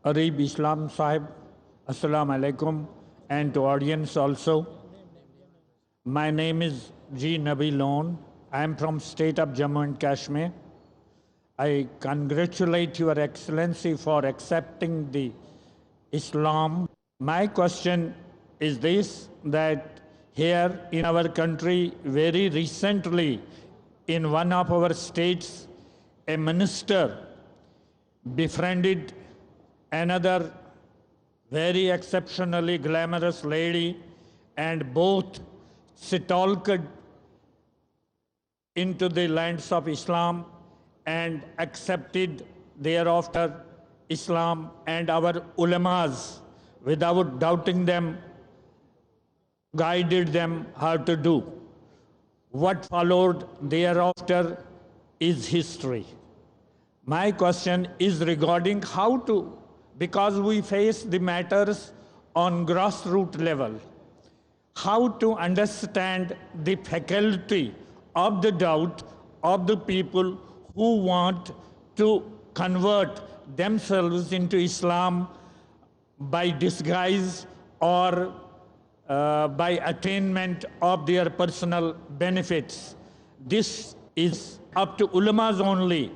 Areeb Islam Sahib, Assalamu alaikum, and to audience also. My name is G. Nabi Lone. I am from state of Jammu and Kashmir. I congratulate Your Excellency for accepting the Islam. My question is this, that here in our country, very recently, in one of our states, a minister befriended another very exceptionally glamorous lady, and both stalked into the lands of Islam and accepted thereafter Islam, and our ulamas, without doubting them, guided them how to do. What followed thereafter is history. My question is regarding how to, because we face the matters on grassroots level, how to understand the faculty of the doubt of the people who want to convert themselves into Islam by disguise or by attainment of their personal benefits. This is up to ulamas only,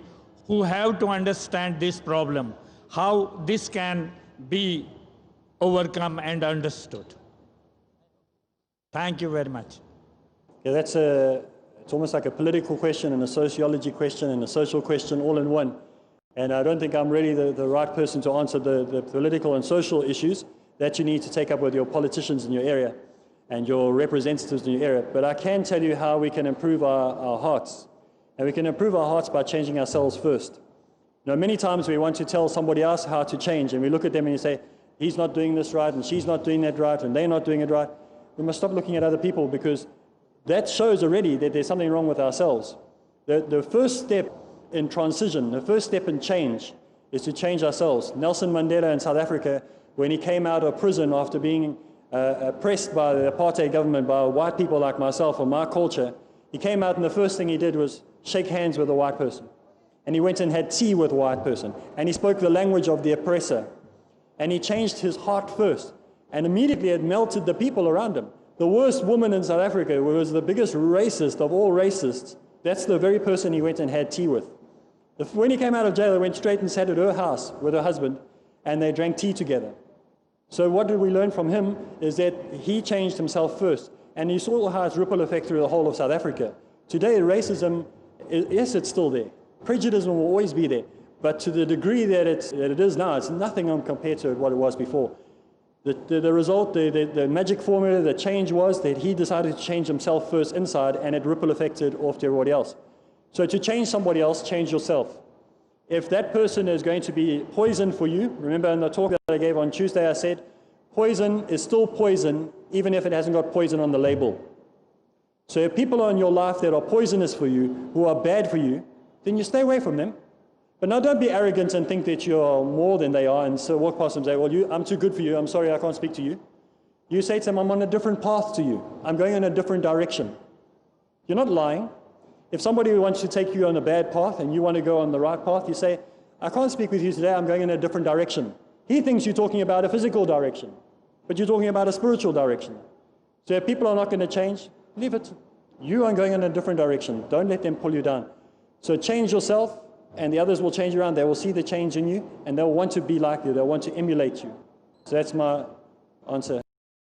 who have to understand this problem, how this can be overcome and understood. Thank you very much. Yeah, it's almost like a political question and a sociology question and a social question all in one. And I don't think I'm really the right person to answer the political and social issues that you need to take up with your politicians in your area and your representatives in your area. But I can tell you how we can improve our hearts. And we can improve our hearts by changing ourselves first. You know, many times we want to tell somebody else how to change, and we look at them and you say, he's not doing this right, and she's not doing that right, and they're not doing it right. We must stop looking at other people, because that shows already that there's something wrong with ourselves. The first step in transition, the first step in change, is to change ourselves. Nelson Mandela in South Africa, when he came out of prison after being oppressed by the apartheid government, by white people like myself or my culture, he came out and the first thing he did was shake hands with a white person. And he went and had tea with a white person. And he spoke the language of the oppressor. And he changed his heart first. And immediately it melted the people around him. The worst woman in South Africa, who was the biggest racist of all racists, that's the very person he went and had tea with. When he came out of jail, he went straight and sat at her house with her husband, and they drank tea together. So what did we learn from him is that he changed himself first. And you saw how it's ripple effect through the whole of South Africa. Today, racism, yes, it's still there. Prejudice will always be there. But to the degree that it is now, it's nothing compared to what it was before. The result, the magic formula, the change was that he decided to change himself first inside, and it ripple affected off to everybody else. So to change somebody else, change yourself. If that person is going to be poison for you, remember in the talk that I gave on Tuesday, I said, poison is still poison, even if it hasn't got poison on the label. So if people are in your life that are poisonous for you, who are bad for you, then you stay away from them. But now don't be arrogant and think that you're more than they are and so walk past them and say, well, I'm too good for you, I'm sorry, I can't speak to you. You say to them, I'm on a different path to you. I'm going in a different direction. You're not lying. If somebody wants to take you on a bad path and you want to go on the right path, you say, I can't speak with you today, I'm going in a different direction. He thinks you're talking about a physical direction, but you're talking about a spiritual direction. So if people are not going to change, leave it. You are going in a different direction. Don't let them pull you down. So change yourself, and the others will change around. They will see the change in you, and they'll want to be like you. They'll want to emulate you. So that's my answer.